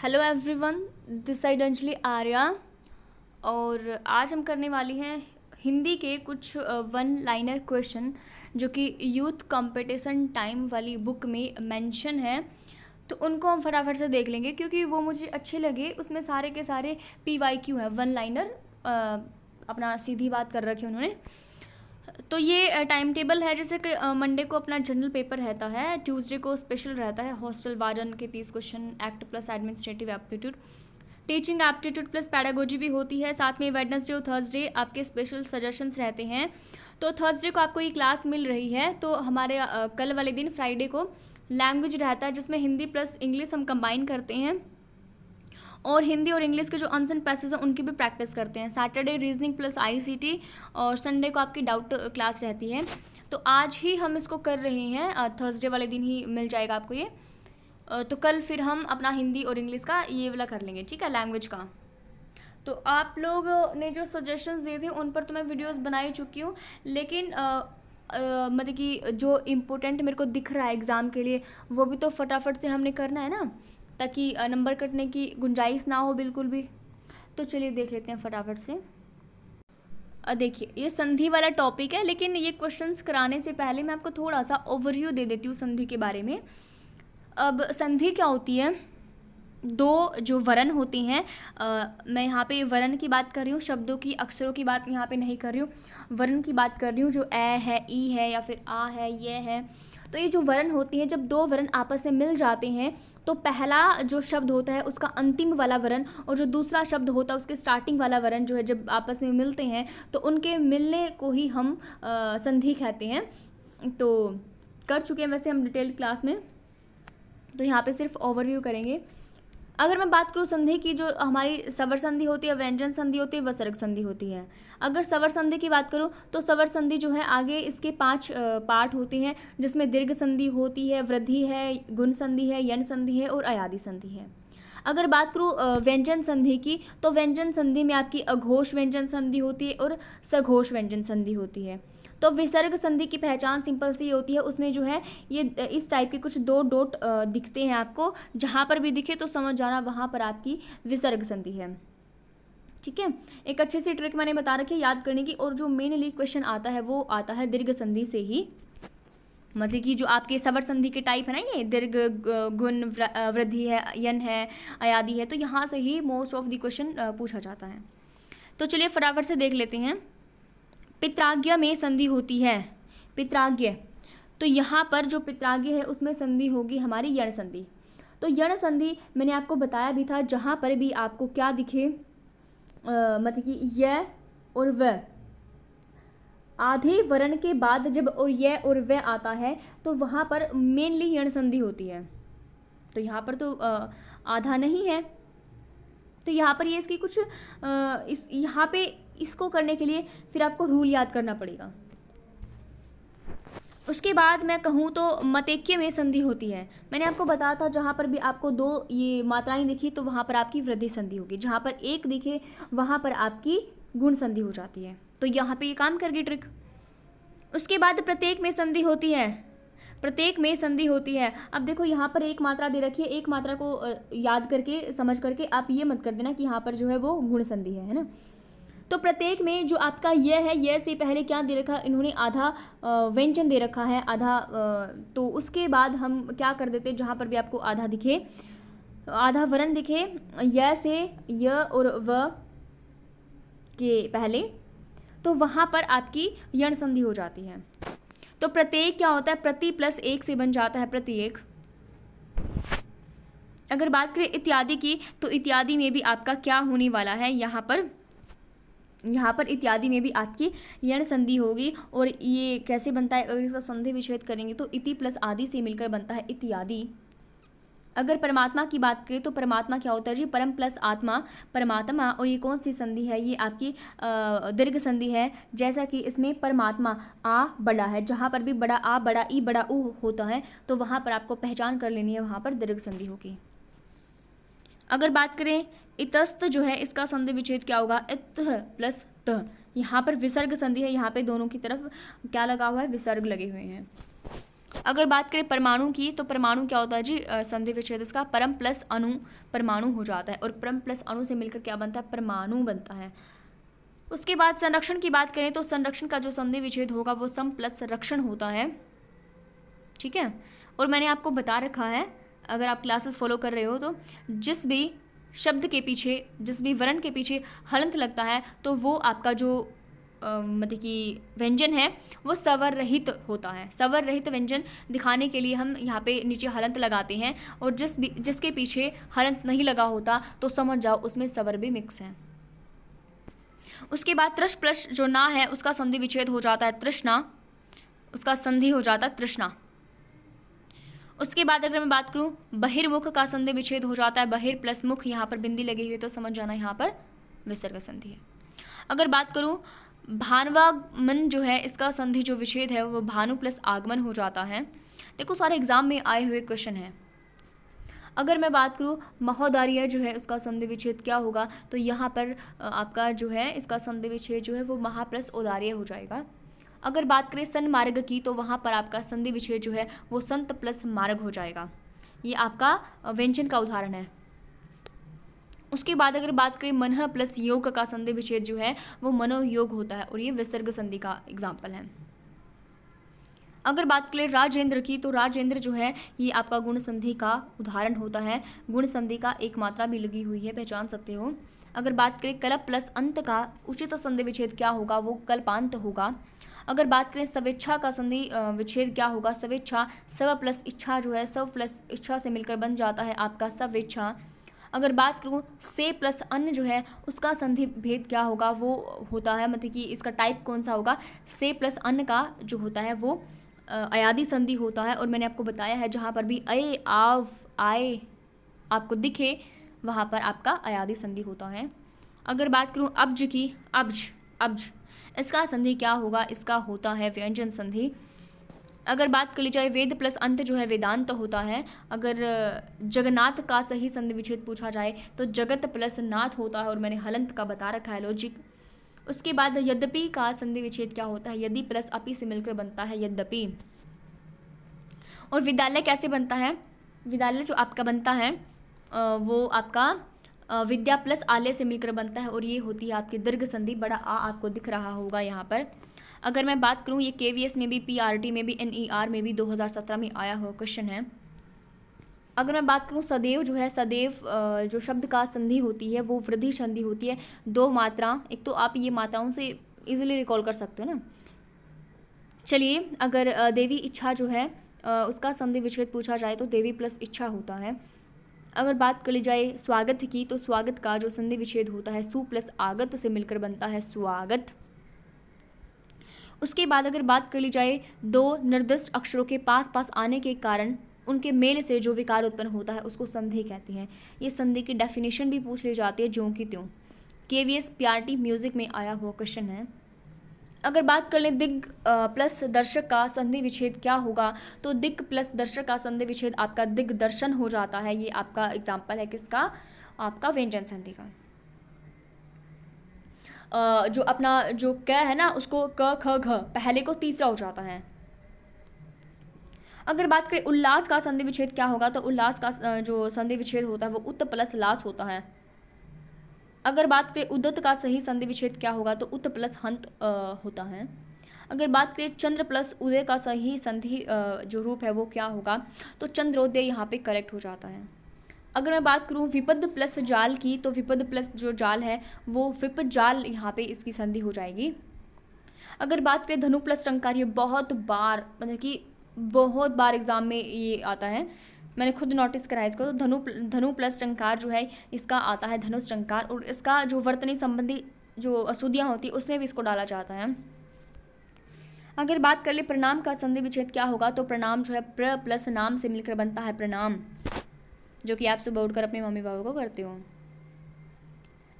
Hello everyone, this side Anjali Arya. और आज हम करने वाली हैं हिंदी के कुछ वन लाइनर क्वेश्चन जो कि यूथ कंपटीशन टाइम वाली बुक में मेंशन है। तो उनको हम फटाफट से देख लेंगे क्योंकि वो मुझे अच्छे लगे। उसमें सारे के सारे PYQ है, वन लाइनर, अपना सीधी बात कर रखी उन्होंने। तो ये टाइम टेबल है, जैसे कि मंडे को अपना जनरल पेपर रहता है, ट्यूसडे को स्पेशल रहता है, हॉस्टल वार्डन के 30 question, act plus administrative aptitude, teaching aptitude plus pedagogy भी होती है। साथ में वेडनेसडे और थर्सडे आपके स्पेशल सजेशंस रहते हैं। तो थर्सडे को आपको ये क्लास मिल रही है, तो हमारे कल वाले दिन फ्राइडे को लैंग्वेज रहता है जिसमें हिंदी प्लस इंग्लिश हम कंबाइन करते हैं और हिंदी और इंग्लिश के जो अनसन पैसेज हैं उनकी भी प्रैक्टिस करते हैं। सैटरडे रीजनिंग प्लस ICT और संडे को आपकी डाउट क्लास रहती है। तो आज ही हम इसको कर रहे हैं, थर्सडे वाले दिन ही मिल जाएगा आपको ये। तो कल फिर हम अपना हिंदी और इंग्लिश का ये वाला कर लेंगे, ठीक है, लैंग्वेज का। तो आप लोग ने जो सजेशंस दिए थे उन पर तो मैं वीडियोस बना ही चुकी हूँ, लेकिन मतलब कि जो इम्पोर्टेंट मेरे को दिख रहा है एग्ज़ाम के लिए वो भी तो फटाफट से हमने करना है ना, ताकि नंबर कटने की गुंजाइश ना हो बिल्कुल भी। तो चलिए देख लेते हैं फटाफट से। देखिए ये संधि वाला टॉपिक है, लेकिन ये क्वेश्चंस कराने से पहले मैं आपको थोड़ा सा ओवरव्यू दे देती हूँ संधि के बारे में। अब संधि क्या होती है, दो जो वर्ण होती हैं, मैं यहाँ पे वर्ण की बात कर रही हूँ, शब्दों की अक्षरों की बात यहाँ पे नहीं कर रही हूँ, वर्ण की बात कर रही हूँ। जो ए है, ई है या फिर आ है, ये है। तो ये जो वर्ण होती हैं, जब दो वर्ण आपस में मिल जाते हैं तो पहला जो शब्द होता है उसका अंतिम वाला वर्ण और जो दूसरा शब्द होता है उसके स्टार्टिंग वाला वर्ण जो है, जब आपस में मिलते हैं तो उनके मिलने को ही हम संधि कहते हैं। तो कर चुके हैं वैसे हम डिटेल क्लास में, तो यहाँ पे सिर्फ ओवरव्यू करेंगे। अगर मैं बात करूँ संधि की, जो हमारी स्वर संधि होती है, व्यंजन संधि होती है, विसर्ग संधि होती है। अगर स्वर संधि की बात करूँ तो स्वर संधि जो है आगे इसके 5 पार्ट होते हैं, जिसमें दीर्घ संधि होती है, वृद्धि है, गुण संधि है, यण संधि है और अयादि संधि है। अगर बात करूँ व्यंजन संधि की, तो व्यंजन संधि में आपकी अघोष व्यंजन संधि होती है और सघोष व्यंजन संधि होती है। तो विसर्ग संधि की पहचान सिंपल सी होती है, उसमें जो है ये इस टाइप के कुछ 2 डॉट दिखते हैं आपको, जहाँ पर भी दिखे तो समझ जाना वहाँ पर आपकी विसर्ग संधि है, ठीक है। एक अच्छी सी ट्रिक मैंने बता रखी है याद करने की, और जो मेनली क्वेश्चन आता है वो आता है दीर्घ संधि से ही। मतलब कि जो आपके स्वर संधि के टाइप है ना, ये दीर्घ, गुण, वृद्धि है, यन है, अयादि है, तो यहाँ से ही मोस्ट ऑफ द क्वेश्चन पूछा जाता है। तो चलिए फटाफट से देख लेते हैं। पित्राज्ञ में संधि होती है, पित्राज्ञ, तो यहाँ पर जो पित्राज्ञ है उसमें संधि होगी हमारी यण संधि। तो यण संधि मैंने आपको बताया भी था, जहाँ पर भी आपको क्या दिखे, मतलब कि य और व, आधे वर्ण के बाद जब और य और व आता है तो वहाँ पर मेनली यण संधि होती है। तो यहाँ पर तो आधा नहीं है, तो यहाँ पर ये इसकी कुछ इस यहाँ पे इसको करने के लिए फिर आपको रूल याद करना पड़ेगा। उसके बाद मैं कहूँ तो मतेक्य में संधि होती है। मैंने आपको बताया था जहाँ पर भी आपको 2 ये मात्राएं दिखी तो वहाँ पर आपकी वृद्धि संधि होगी, जहाँ पर 1 दिखे वहाँ पर आपकी गुण संधि हो जाती है। तो यहाँ पे ये काम कर गई ट्रिक। उसके बाद प्रत्येक में संधि होती है, प्रत्येक में संधि होती है। अब देखो यहाँ पर 1 मात्रा दे रखी है, 1 मात्रा को याद करके समझ करके आप ये मत कर देना कि यहाँ पर जो है वो गुण संधि है ना। तो प्रत्येक में जो आपका ये है, ये से पहले क्या दे रखा, इन्होंने आधा व्यंजन दे रखा है, आधा, तो उसके बाद हम क्या कर देते हैं, जहाँ पर भी आपको आधा दिखे, आधा वर्ण दिखे, य से य और व के पहले, तो वहाँ पर आपकी यण संधि हो जाती है। तो प्रत्येक क्या होता है, प्रति प्लस 1 से बन जाता है प्रत्येक। अगर बात करें इत्यादि की, तो इत्यादि में भी आपका क्या होने वाला है, यहाँ पर इत्यादि में भी आपकी यण संधि होगी। और ये कैसे बनता है, अगर इसका संधि विच्छेद करेंगे तो इति प्लस आदि से मिलकर बनता है इत्यादि। अगर परमात्मा की बात करें तो परमात्मा क्या होता है जी, परम प्लस आत्मा, परमात्मा। और ये कौन सी संधि है, ये आपकी दीर्घ संधि है। जैसा कि इसमें परमात्मा आ बड़ा है, जहाँ पर भी बड़ा आ, बड़ा ई, बड़ा ऊ होता है तो वहाँ पर आपको पहचान कर लेनी है, वहाँ पर दीर्घ संधि होगी। अगर बात करें इतस्त जो है, इसका संधि विच्छेद क्या होगा, इत प्लस त, यहाँ पर विसर्ग संधि है, यहाँ पे दोनों की तरफ क्या लगा हुआ है, विसर्ग लगे हुए हैं। अगर बात करें परमाणु की, तो परमाणु क्या होता है जी, संधि विच्छेद इसका परम प्लस अणु परमाणु हो जाता है, और परम प्लस अणु से मिलकर क्या बनता है, परमाणु बनता है। उसके बाद संरक्षण की बात करें तो संरक्षण का जो संधि विच्छेद होगा वो सम प्लस रक्षण होता है, ठीक है। और मैंने आपको बता रखा है, अगर आप क्लासेस फॉलो कर रहे हो, तो जिस भी शब्द के पीछे, जिस भी वर्ण के पीछे हलंत लगता है तो वो आपका जो मतलब कि व्यंजन है वो स्वर रहित होता है। स्वर रहित व्यंजन दिखाने के लिए हम यहाँ पे नीचे हलंत लगाते हैं, और जिसके पीछे हलंत नहीं लगा होता तो समझ जाओ उसमें स्वर भी मिक्स है। उसके बाद तृष प्लस जो ना है उसका संधि विच्छेद हो जाता है तृष्णा, उसका संधि हो जाता है तृष्णा। उसके बाद अगर मैं बात करूँ बहिर्मुख का संधि विच्छेद हो जाता है बहिर प्लस मुख, यहाँ पर बिंदी लगी हुई है तो समझ जाना यहाँ पर विसर्ग संधि है। अगर बात करूँ भानवागमन जो है, इसका संधि जो विच्छेद है वो भानु प्लस आगमन हो जाता है। देखो सारे एग्जाम में आए हुए क्वेश्चन है। अगर मैं बात करूँ महोदर्य जो है उसका संधि विच्छेद क्या होगा, तो यहाँ पर आपका जो है इसका संधि विच्छेद जो है वो महा प्लस औदार्य हो जाएगा। अगर बात करें सन्मार्ग की, तो वहाँ पर आपका संधि विच्छेद जो है वो संत प्लस मार्ग हो जाएगा। ये आपका व्यंजन का उदाहरण है। उसके बाद अगर बात करें मनः प्लस योग का संधि विच्छेद जो है वो मनोयोग होता है, और ये विसर्ग संधि का एग्जाम्पल है। अगर बात करें राजेंद्र की, तो राजेंद्र जो है ये आपका गुण संधि का उदाहरण होता है। गुण संधि का एक मात्रा भी लगी हुई है, पहचान सकते हो। अगर बात करें कल्प प्लस अंत का उचित संधि विच्छेद क्या होगा, वो कल्पांत होगा। अगर बात करें स्वेच्छा का संधि विच्छेद क्या होगा, स्वेच्छा स्व प्लस इच्छा जो है, स्व प्लस इच्छा से मिलकर बन जाता है आपका स्वेच्छा। अगर बात करूँ से प्लस अन्न जो है उसका संधि भेद क्या होगा, वो होता है मतलब कि इसका टाइप कौन सा होगा, से प्लस अन्न का जो होता है वो अयादि संधि होता है। और मैंने आपको बताया है जहाँ पर भी अय आव आय आपको दिखे वहाँ पर आपका अयादि संधि होता है। अगर बात करूँ अब्ज की, अब्ज अब्ज इसका संधि क्या होगा, इसका होता है व्यंजन संधि। अगर बात कर ली जाए वेद प्लस अंत जो है वेदांत होता है। अगर जगन्नाथ का सही संधि विच्छेद पूछा जाए तो जगत प्लस नाथ होता है, और मैंने हलंत का बता रखा है लॉजिक। उसके बाद यद्यपि का संधि विच्छेद क्या होता है, यदि प्लस अपि से मिलकर बनता है यद्यपि। और विद्यालय कैसे बनता है, विद्यालय जो आपका बनता है वो आपका विद्या प्लस आलय से मिलकर बनता है, और ये होती है आपकी दीर्घ संधि, बड़ा आ आपको दिख रहा होगा यहाँ पर। अगर मैं बात करूँ ये KVS में भी, PRT में भी, NER में भी 2017 में आया हुआ क्वेश्चन है। अगर मैं बात करूँ सदैव जो है, सदैव जो शब्द का संधि होती है वो वृद्धि संधि होती है। दो मात्रा, एक तो आप ये मात्राओं से इजीली रिकॉल कर सकते हो ना। चलिए अगर देवी इच्छा जो है उसका संधि विच्छेद पूछा जाए तो देवी प्लस इच्छा होता है। अगर बात कर ली जाए स्वागत की, तो स्वागत का जो संधि विच्छेद होता है सु प्लस आगत से मिलकर बनता है स्वागत। उसके बाद अगर बात कर ली जाए दो निर्दिष्ट अक्षरों के पास पास आने के कारण उनके मेल से जो विकार उत्पन्न होता है उसको संधि कहते हैं। ये संधि की डेफिनेशन भी पूछ ली जाती है ज्यों की त्यों। KVS PRT म्यूजिक में आया हुआ क्वेश्चन है। अगर बात कर लें दिग प्लस दर्शक का संधि विच्छेद क्या होगा, तो दिग प्लस दर्शक का संधि विच्छेद आपका दिग्दर्शन हो जाता है। ये आपका एग्जाम्पल है किसका, आपका व्यंजन संधि का। जो अपना जो क है ना उसको क ख घ पहले को तीसरा हो जाता है। अगर बात करें उल्लास का संधि विच्छेद क्या होगा, तो उल्लास का जो संधि विच्छेद होता है वो उत प्लस लास होता है। अगर बात करें उद्दत का सही संधि विच्छेद क्या होगा, तो उत प्लस हंत होता है। अगर बात करें चंद्र प्लस उदय का सही संधि जो रूप है वो क्या होगा, तो चंद्रोदय यहाँ पे करेक्ट हो जाता है। अगर मैं बात करूँ विपद प्लस जाल की, तो विपद प्लस जो जाल है वो विपद जाल यहाँ पे इसकी संधि हो जाएगी। अगर बात करें धनु प्लस टंकार, ये बहुत बार मतलब कि बहुत बार एग्जाम में ये आता है, मैंने खुद नोटिस कराया इसको। तो धनु प्लस टंकार जो है इसका आता है धनुष टंकार, और इसका जो वर्तनी संबंधी जो अशुद्धियाँ होती है उसमें भी इसको डाला जाता है। अगर बात कर ले प्रणाम का संधि विच्छेद क्या होगा, तो प्रणाम जो है प्र प्लस नाम से मिलकर बनता है प्रणाम, जो कि आप सुबह उठकर अपने मम्मी पापा को करते हो।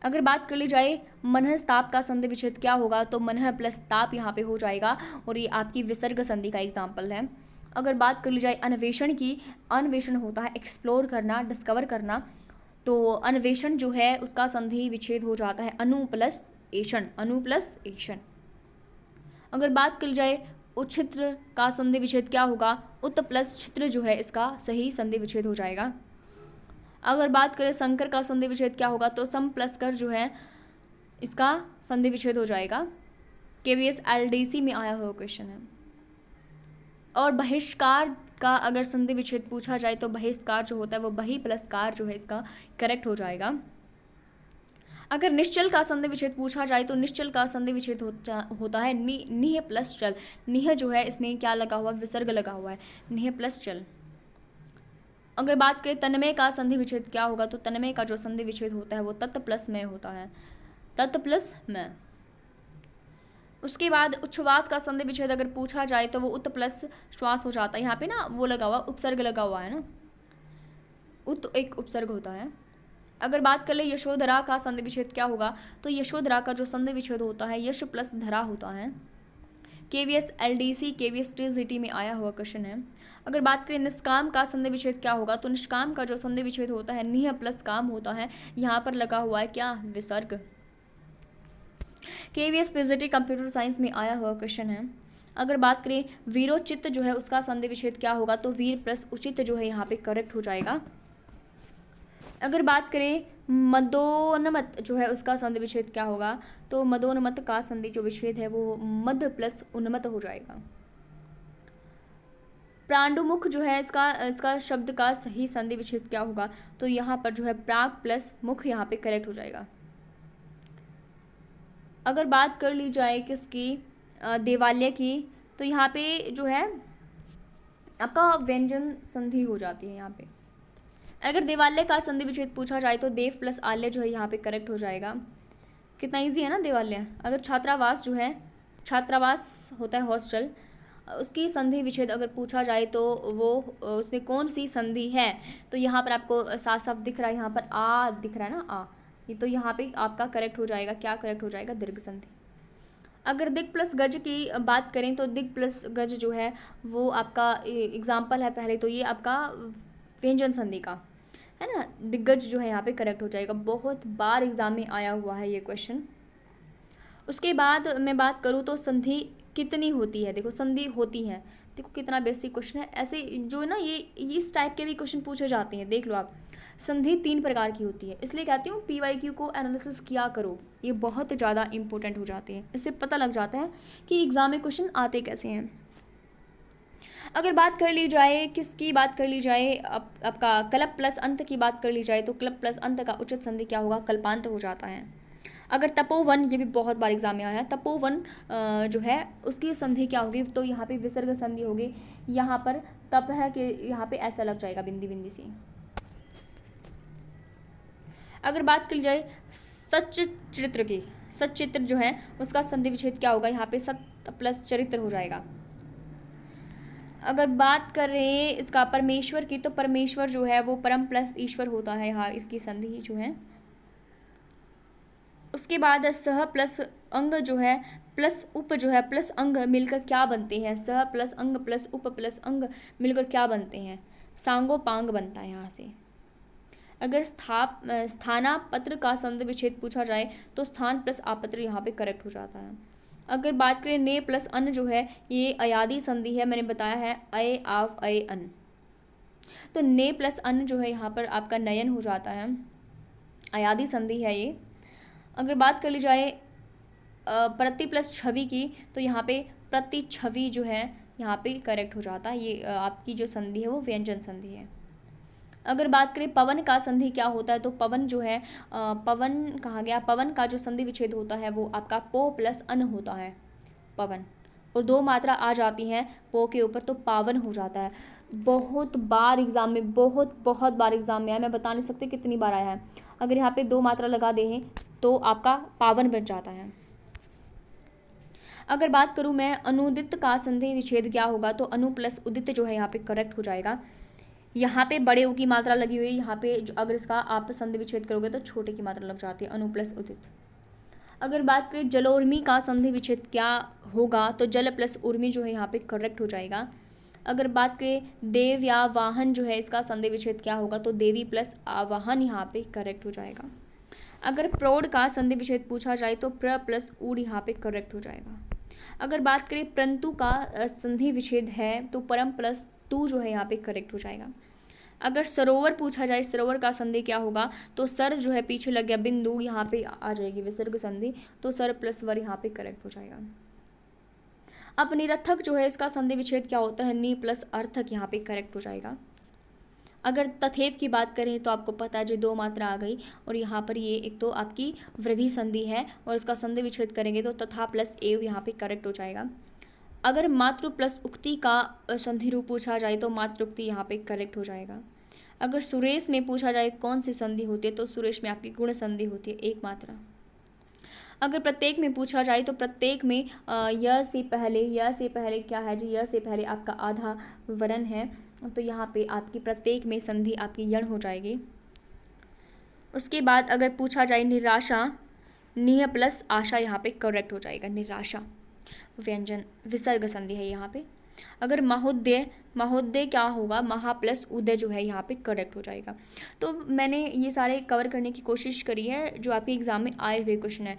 अगर बात कर ली जाए मनहस्ताप का संधि विच्छेद क्या होगा, तो मनह प्लस ताप यहाँ पे हो जाएगा, और ये आपकी विसर्ग संधि का एग्जाम्पल है। अगर बात कर ली जाए अन्वेषण की, अन्वेषण होता है एक्सप्लोर करना, डिस्कवर करना, तो अन्वेषण जो है उसका संधि विच्छेद हो जाता है अनु प्लस एषण, अनु प्लस एषण। अगर बात कर ली जाए उच्छित्र का संधि विच्छेद क्या होगा? उत प्लस छित्र जो है इसका सही संधि विच्छेद हो जाएगा। अगर बात करें संकर का संधि विच्छेद क्या होगा, तो सम प्लस कर जो है इसका संधि विच्छेद हो जाएगा। KVS LDC में आया हुआ क्वेश्चन है। और बहिष्कार का अगर संधि विच्छेद पूछा जाए तो बहिष्कार जो होता है वो बही प्लस कार जो है इसका करेक्ट हो जाएगा। अगर निश्चल का संधि विच्छेद पूछा जाए तो निश्चल का संधि विच्छेद होता है निह प्लस चल। निह जो है इसमें क्या लगा हुआ, विसर्ग लगा हुआ है, निह प्लस चल। अगर बात करें तन्मय का संधि विच्छेद क्या होगा, तो तन्मय का जो संधि विच्छेद होता है वो तत् प्लस में होता है, तत् प्लस में। उसके बाद उच्छ्वास का संधि विच्छेद अगर पूछा जाए तो वो उत प्लस श्वास हो जाता है। यहाँ पे ना वो लगा हुआ, उपसर्ग लगा हुआ है ना, उत एक उपसर्ग होता है। अगर बात कर ले यशोधरा का संधि विच्छेद क्या होगा, तो यशोधरा का जो संधि विच्छेद होता है यश प्लस धरा होता है। KVS LDC KVS TGT में आया हुआ क्वेश्चन है। अगर बात करें निष्काम का संधि विच्छेद क्या होगा, तो निष्काम का जो संधि विच्छेद होता है निह प्लस काम होता है, यहाँ पर लगा हुआ है क्या, विसर्ग। KVS PGT कंप्यूटर साइंस में आया हुआ क्वेश्चन है। अगर बात करें वीरोचित जो है उसका संधि विच्छेद क्या होगा, तो वीर प्लस उचित जो है यहाँ पे करेक्ट हो जाएगा। अगर बात करें मदोन्मत्त जो है उसका संधि विच्छेद क्या होगा, तो मदोन्मत्त का संधि जो विच्छेद है वो मद प्लस उन्मत्त हो जाएगा। प्रांडुमुख जो है इसका शब्द का सही संधि विच्छेद क्या होगा, तो यहाँ पर जो है प्राग प्लस मुख यहाँ पे करेक्ट हो जाएगा। अगर बात कर ली जाए किसकी, देवालय की, तो यहाँ पे जो है आपका व्यंजन संधि हो जाती है यहाँ पे। अगर देवालय का संधि विच्छेद पूछा जाए तो देव प्लस आल्य जो है यहाँ पे करेक्ट हो जाएगा। कितना इजी है ना देवालय। अगर छात्रावास जो है, छात्रावास होता है हॉस्टल, उसकी संधि विच्छेद अगर पूछा जाए तो वो उसमें कौन सी संधि है, तो यहाँ पर आपको साफ साफ दिख रहा है, यहाँ पर आ दिख रहा है ना, आ, ये तो यहाँ पे आपका करेक्ट हो जाएगा। क्या करेक्ट हो जाएगा, दीर्घ संधि। अगर दिग प्लस गज की बात करें तो दिग प्लस गज जो है वो आपका एग्जाम्पल है पहले तो ये आपका व्यंजन संधि का है ना, दिग्गज जो है यहाँ पे करेक्ट हो जाएगा। बहुत बार एग्जाम में आया हुआ है ये क्वेश्चन। उसके बाद मैं बात करूँ तो संधि कितनी होती है, देखो संधि होती है, देखो कितना बेसिक क्वेश्चन है। ऐसे जो ना ये इस टाइप के भी क्वेश्चन पूछे जाते हैं, देख लो आप। संधि 3 प्रकार की होती है, इसलिए कहती हूँ PYQ को एनालिसिस किया करो, ये बहुत ज़्यादा इंपॉर्टेंट हो जाते हैं। इससे पता लग जाता है कि एग्ज़ाम में क्वेश्चन आते कैसे हैं। अगर बात कर ली जाए किसकी बात कर ली जाए, आपका कल्प प्लस अंत की बात कर ली जाए तो कल्प प्लस अंत का उचित संधि क्या होगा, कल्पांत हो जाता है। अगर तपोवन, ये भी बहुत बार एग्जाम में आया है, तपोवन जो है उसकी संधि क्या होगी, तो यहाँ पे विसर्ग संधि होगी। यहाँ पर तप है कि यहाँ पे ऐसा लग जाएगा बिंदी बिंदी सी। अगर बात कर ली जाए सच्चित्र की, सच्चित्र जो है उसका संधि विच्छेद क्या होगा, यहाँ पे सत प्लस चरित्र हो जाएगा। अगर बात करें इसका परमेश्वर की, तो परमेश्वर जो है वो परम प्लस ईश्वर होता है, यहाँ इसकी संधि जो है। उसके बाद सह प्लस अंग जो है प्लस उप जो है प्लस अंग मिलकर क्या बनते हैं, सह प्लस अंग प्लस उप प्लस अंग मिलकर क्या बनते हैं, सांगोपांग बनता है यहाँ से। अगर स्थानापत्र का संधि विच्छेद पूछा जाए तो स्थान प्लस आपत्र यहाँ पे करेक्ट हो जाता है। अगर बात करें ने प्लस अन जो है ये अयादी संधि है, मैंने बताया है अय आव अय अन, तो ने प्लस अन जो है यहाँ पर आपका नयन हो जाता है, अयादी संधि है ये। अगर बात कर ली जाए प्रति प्लस छवि की, तो यहाँ पे प्रति छवि जो है यहाँ पे करेक्ट हो जाता है, ये आपकी जो संधि है वो व्यंजन संधि है। अगर बात करें पवन का संधि क्या होता है, तो पवन जो है पवन कहा गया, पवन का जो संधि विच्छेद होता है वो आपका पो प्लस अन होता है, पवन, और 2 मात्रा आ जाती हैं पो के ऊपर तो पावन हो जाता है। बहुत बार एग्जाम में, बहुत बार एग्जाम में आया, मैं बता नहीं सकती कितनी बार आया है। अगर यहाँ पे 2 मात्रा लगा दें तो आपका पावन बन जाता है। अगर बात करूँ मैं अनुदित का संधि विच्छेद क्या होगा, तो अनु प्लस उदित जो है यहाँ पे करेक्ट हो जाएगा। यहाँ पे बड़े ऊ की मात्रा लगी हुई है, यहाँ पे अगर इसका आप संधि विच्छेद करोगे तो छोटे की मात्रा लग जाती है, अनु प्लस उदित। अगर बात करें जलोर्मी का संधि विच्छेद क्या होगा, तो जल प्लस उर्मी जो है यहाँ पे करेक्ट हो जाएगा। अगर बात करें देव या वाहन जो है इसका संधि विच्छेद क्या होगा, तो देवी प्लस आवाहन यहाँ पे करेक्ट हो जाएगा। अगर प्रौढ़ का संधि विच्छेद पूछा जाए तो प्र प्लस ऊढ़ यहाँ पे करेक्ट हो जाएगा। अगर बात करें परंतु का संधि विच्छेद है तो परम प्लस तू जो है यहाँ पे करेक्ट हो जाएगा। अगर सरोवर पूछा जाए, सरोवर का संधि क्या होगा, तो सर जो है पीछे लग गया बिंदु, यहाँ पे आ जाएगी विसर्ग संधि, तो सर प्लस वर यहाँ पे करेक्ट हो जाएगा। अब निरर्थक जो है इसका संधि विच्छेद क्या होता है, नी प्लस अर्थक यहाँ पे करेक्ट हो जाएगा। अगर तथेव की बात करें तो आपको पता है जो 2 मात्रा आ गई और यहाँ पर ये एक तो आपकी वृद्धि संधि है और इसका संधि विच्छेद करेंगे तो तथा प्लस एव यहाँ पे करेक्ट हो जाएगा। अगर मातृ प्लस उक्ति का संधि रूप पूछा जाए तो मातृउक्ति यहाँ पे करेक्ट हो जाएगा। अगर सुरेश में पूछा जाए कौन सी संधि होती है तो सुरेश में आपकी गुण संधि होती है, एक मात्रा। अगर प्रत्येक में पूछा जाए तो प्रत्येक में य से पहले क्या है जी, य से पहले आपका आधा वर्ण है, तो यहाँ पे आपकी प्रत्येक में संधि आपकी यण हो जाएगी। उसके बाद अगर पूछा जाए निराशा, निह प्लस आशा यहाँ पे करेक्ट हो जाएगा, निराशा व्यंजन विसर्ग संधि है यहाँ पे। अगर महोदय, महोदय क्या होगा, महा प्लस उदय जो है यहाँ पे करेक्ट हो जाएगा। तो मैंने ये सारे कवर करने की कोशिश करी है जो आपके एग्जाम में आए हुए क्वेश्चन है,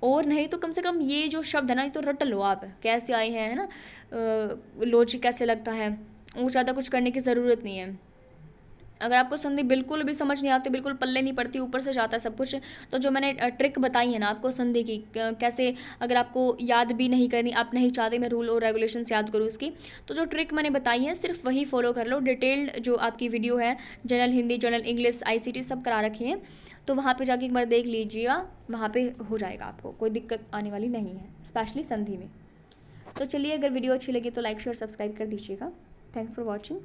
और नहीं तो कम से कम ये जो शब्द है ना ये तो रट लो आप कैसे आए हैं, है ना, लॉजिक कैसे लगता है, वो ज़्यादा कुछ करने की ज़रूरत नहीं है। अगर आपको संधि बिल्कुल भी समझ नहीं आती, बिल्कुल पल्ले नहीं पड़ती, ऊपर से जाता है सब कुछ, तो जो मैंने ट्रिक बताई है ना आपको संधि की कैसे, अगर आपको याद भी नहीं करनी, आप नहीं चाहते मैं रूल और रेगुलेशंस याद करूँ उसकी, तो जो ट्रिक मैंने बताई है सिर्फ वही फॉलो कर लो। डिटेल्ड जो आपकी वीडियो है general Hindi, general English, ICT सब करा रखे हैं, तो वहाँ पर जाके एक बार देख लीजिएगा, वहाँ पर हो जाएगा, आपको कोई दिक्कत आने वाली नहीं है, स्पेशली संधि में। तो चलिए, अगर वीडियो अच्छी लगी तो लाइक शेयर सब्सक्राइब कर दीजिएगा। Thanks for watching.